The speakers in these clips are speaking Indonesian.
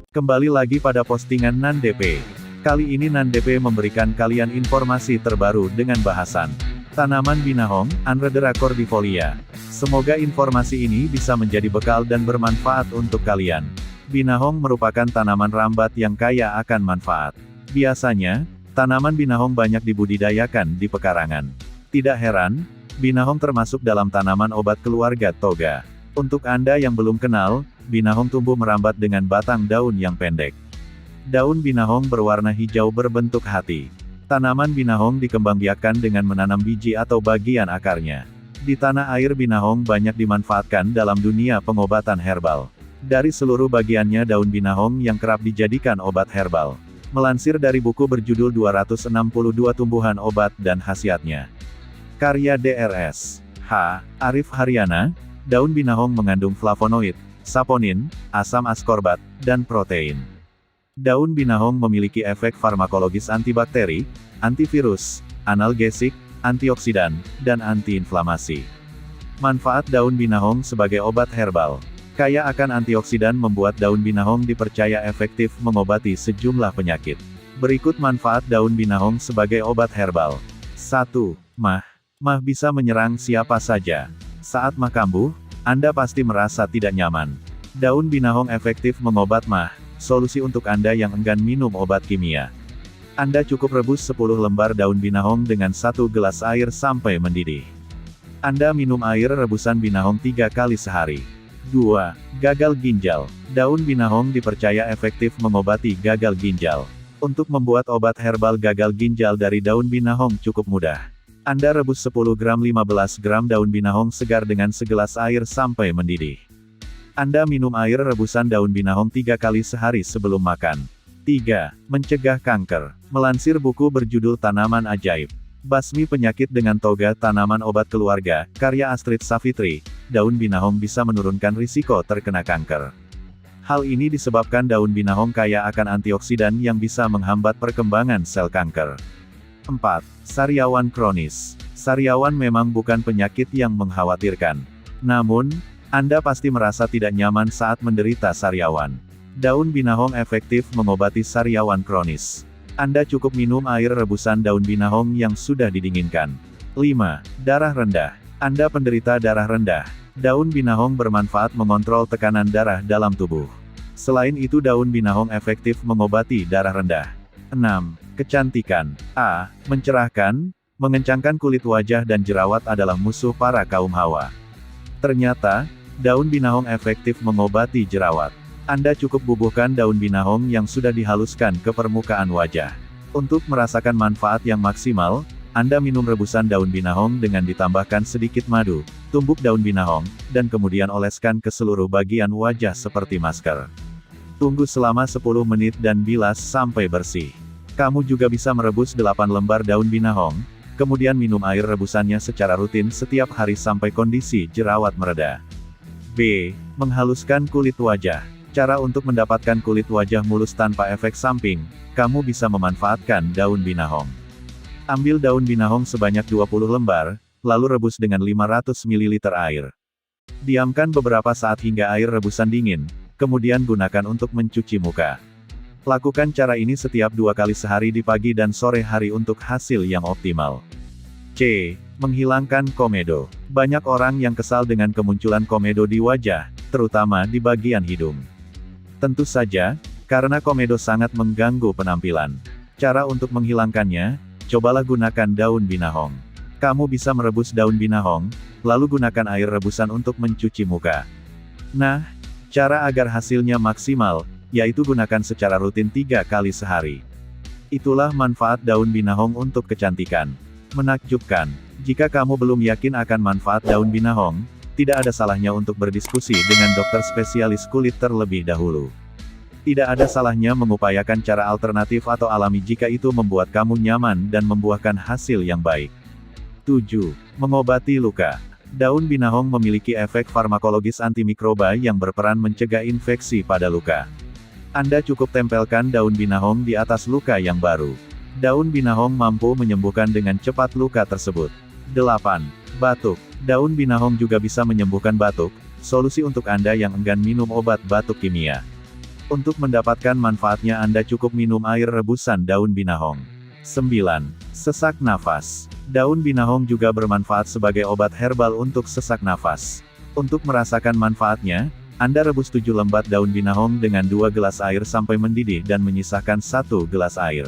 Kembali lagi pada postingan Nan DP. Kali ini Nan DP memberikan kalian informasi terbaru dengan bahasan tanaman binahong, Anredera cordifolia. Semoga informasi ini bisa menjadi bekal dan bermanfaat untuk kalian. Binahong merupakan tanaman rambat yang kaya akan manfaat. Biasanya, tanaman binahong banyak dibudidayakan di pekarangan. Tidak heran, binahong termasuk dalam tanaman obat keluarga toga. Untuk Anda yang belum kenal, binahong tumbuh merambat dengan batang daun yang pendek. Daun binahong berwarna hijau berbentuk hati. Tanaman binahong dikembangbiakkan dengan menanam biji atau bagian akarnya. Di tanah air binahong banyak dimanfaatkan dalam dunia pengobatan herbal. Dari seluruh bagiannya daun binahong yang kerap dijadikan obat herbal. Melansir dari buku berjudul 262 Tumbuhan Obat dan Khasiatnya. Karya Drs. H. Arif Haryana, daun binahong mengandung flavonoid, saponin, asam askorbat, dan protein. Daun binahong memiliki efek farmakologis antibakteri, antivirus, analgesik, antioksidan, dan antiinflamasi. Manfaat daun binahong sebagai obat herbal. Kaya akan antioksidan membuat daun binahong dipercaya efektif mengobati sejumlah penyakit. Berikut manfaat daun binahong sebagai obat herbal. 1. Mah. Mah bisa menyerang siapa saja. Saat mah kambuh, Anda pasti merasa tidak nyaman. Daun binahong efektif mengobat mah. Solusi untuk Anda yang enggan minum obat kimia. Anda cukup rebus 10 lembar daun binahong dengan 1 gelas air sampai mendidih. Anda minum air rebusan binahong 3 kali sehari. 2. Gagal ginjal. Daun binahong dipercaya efektif mengobati gagal ginjal. Untuk membuat obat herbal gagal ginjal dari daun binahong cukup mudah. Anda rebus 10 gram 15 gram daun binahong segar dengan segelas air sampai mendidih. Anda minum air rebusan daun binahong 3 kali sehari sebelum makan. 3. Mencegah kanker. Melansir buku berjudul Tanaman Ajaib. Basmi penyakit dengan toga tanaman obat keluarga, karya Astrid Savitri, daun binahong bisa menurunkan risiko terkena kanker. Hal ini disebabkan daun binahong kaya akan antioksidan yang bisa menghambat perkembangan sel kanker. 4. Sariawan kronis. Sariawan memang bukan penyakit yang mengkhawatirkan. Namun, Anda pasti merasa tidak nyaman saat menderita sariawan. Daun binahong efektif mengobati sariawan kronis. Anda cukup minum air rebusan daun binahong yang sudah didinginkan. 5. Darah rendah. Anda penderita darah rendah. Daun binahong bermanfaat mengontrol tekanan darah dalam tubuh. Selain itu daun binahong efektif mengobati darah rendah. 6. Kecantikan. A. Mencerahkan, mengencangkan kulit wajah dan jerawat adalah musuh para kaum hawa. Ternyata, daun binahong efektif mengobati jerawat. Anda cukup bubuhkan daun binahong yang sudah dihaluskan ke permukaan wajah. Untuk merasakan manfaat yang maksimal, Anda minum rebusan daun binahong dengan ditambahkan sedikit madu, tumbuk daun binahong, dan kemudian oleskan ke seluruh bagian wajah seperti masker. Tunggu selama 10 menit dan bilas sampai bersih. Kamu juga bisa merebus 8 lembar daun binahong, kemudian minum air rebusannya secara rutin setiap hari sampai kondisi jerawat mereda. B. Menghaluskan kulit wajah. Cara untuk mendapatkan kulit wajah mulus tanpa efek samping, kamu bisa memanfaatkan daun binahong. Ambil daun binahong sebanyak 20 lembar, lalu rebus dengan 500 ml air. Diamkan beberapa saat hingga air rebusan dingin, kemudian gunakan untuk mencuci muka. Lakukan cara ini setiap 2 kali sehari di pagi dan sore hari untuk hasil yang optimal. C. Menghilangkan komedo. Banyak orang yang kesal dengan kemunculan komedo di wajah, terutama di bagian hidung. Tentu saja, karena komedo sangat mengganggu penampilan. Cara untuk menghilangkannya, cobalah gunakan daun binahong. Kamu bisa merebus daun binahong, lalu gunakan air rebusan untuk mencuci muka. Nah, cara agar hasilnya maksimal, yaitu gunakan secara rutin 3 kali sehari. Itulah manfaat daun binahong untuk kecantikan. Menakjubkan. Jika kamu belum yakin akan manfaat daun binahong, tidak ada salahnya untuk berdiskusi dengan dokter spesialis kulit terlebih dahulu. Tidak ada salahnya mengupayakan cara alternatif atau alami jika itu membuat kamu nyaman dan membuahkan hasil yang baik. 7. Mengobati luka. Daun binahong memiliki efek farmakologis antimikroba yang berperan mencegah infeksi pada luka. Anda cukup tempelkan daun binahong di atas luka yang baru. Daun binahong mampu menyembuhkan dengan cepat luka tersebut. 8. Batuk. Daun binahong juga bisa menyembuhkan batuk, solusi untuk Anda yang enggan minum obat batuk kimia. Untuk mendapatkan manfaatnya Anda cukup minum air rebusan daun binahong. 9. Sesak nafas. Daun binahong juga bermanfaat sebagai obat herbal untuk sesak nafas. Untuk merasakan manfaatnya, Anda rebus 7 lembar daun binahong dengan 2 gelas air sampai mendidih dan menyisakan 1 gelas air.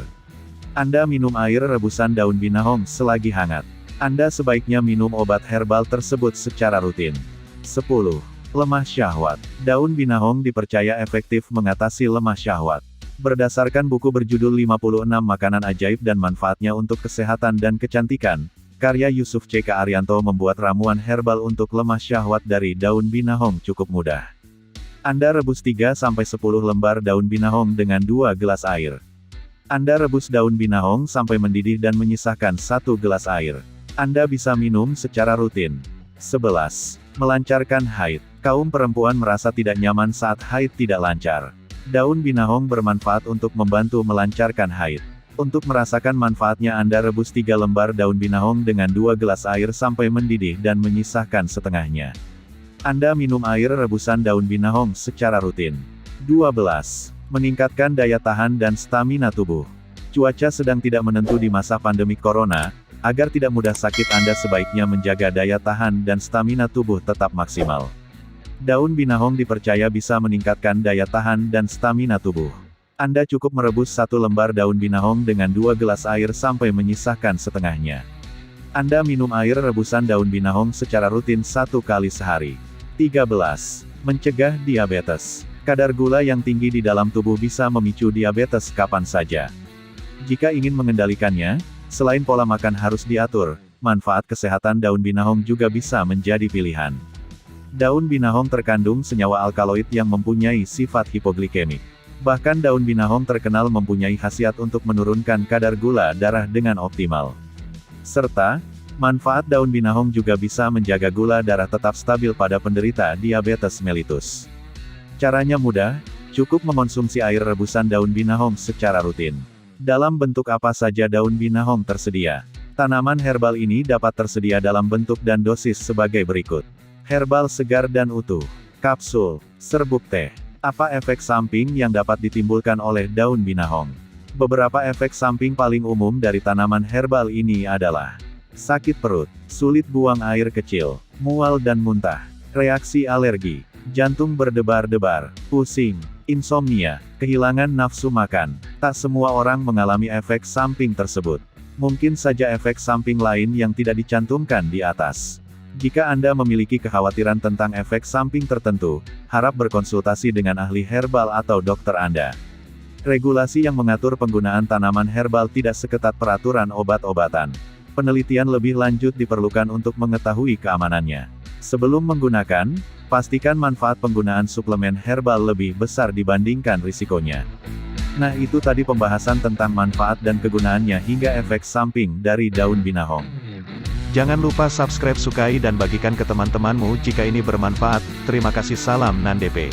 Anda minum air rebusan daun binahong selagi hangat. Anda sebaiknya minum obat herbal tersebut secara rutin. 10. Lemah syahwat. Daun binahong dipercaya efektif mengatasi lemah syahwat. Berdasarkan buku berjudul 56 Makanan Ajaib dan Manfaatnya untuk Kesehatan dan Kecantikan, karya Yusuf C. K. Arianto membuat ramuan herbal untuk lemah syahwat dari daun binahong cukup mudah. Anda rebus 3-10 lembar daun binahong dengan 2 gelas air. Anda rebus daun binahong sampai mendidih dan menyisakan 1 gelas air. Anda bisa minum secara rutin. 11. Melancarkan haid. Kaum perempuan merasa tidak nyaman saat haid tidak lancar. Daun binahong bermanfaat untuk membantu melancarkan haid. Untuk merasakan manfaatnya Anda rebus 3 lembar daun binahong dengan 2 gelas air sampai mendidih dan menyisahkan setengahnya. Anda minum air rebusan daun binahong secara rutin. 12. Meningkatkan daya tahan dan stamina tubuh. Cuaca sedang tidak menentu di masa pandemi corona, agar tidak mudah sakit Anda sebaiknya menjaga daya tahan dan stamina tubuh tetap maksimal. Daun binahong dipercaya bisa meningkatkan daya tahan dan stamina tubuh. Anda cukup merebus 1 lembar daun binahong dengan 2 gelas air sampai menyisahkan setengahnya. Anda minum air rebusan daun binahong secara rutin 1 kali sehari. 13. Mencegah diabetes. Kadar gula yang tinggi di dalam tubuh bisa memicu diabetes kapan saja. Jika ingin mengendalikannya, selain pola makan harus diatur, manfaat kesehatan daun binahong juga bisa menjadi pilihan. Daun binahong terkandung senyawa alkaloid yang mempunyai sifat hipoglikemik. Bahkan daun binahong terkenal mempunyai khasiat untuk menurunkan kadar gula darah dengan optimal. Serta, manfaat daun binahong juga bisa menjaga gula darah tetap stabil pada penderita diabetes mellitus. Caranya mudah, cukup mengonsumsi air rebusan daun binahong secara rutin. Dalam bentuk apa saja daun binahong tersedia? Tanaman herbal ini dapat tersedia dalam bentuk dan dosis sebagai berikut. Herbal segar dan utuh. Kapsul, serbuk teh. Apa efek samping yang dapat ditimbulkan oleh daun binahong? Beberapa efek samping paling umum dari tanaman herbal ini adalah sakit perut, sulit buang air kecil, mual dan muntah, reaksi alergi, jantung berdebar-debar, pusing, insomnia, kehilangan nafsu makan. Tak semua orang mengalami efek samping tersebut. Mungkin saja efek samping lain yang tidak dicantumkan di atas. Jika Anda memiliki kekhawatiran tentang efek samping tertentu, harap berkonsultasi dengan ahli herbal atau dokter Anda. Regulasi yang mengatur penggunaan tanaman herbal tidak seketat peraturan obat-obatan. Penelitian lebih lanjut diperlukan untuk mengetahui keamanannya. Sebelum menggunakan, pastikan manfaat penggunaan suplemen herbal lebih besar dibandingkan risikonya. Nah, itu tadi pembahasan tentang manfaat dan kegunaannya hingga efek samping dari daun binahong. Jangan lupa subscribe, sukai dan bagikan ke teman-temanmu jika ini bermanfaat. Terima kasih, salam Nandepe.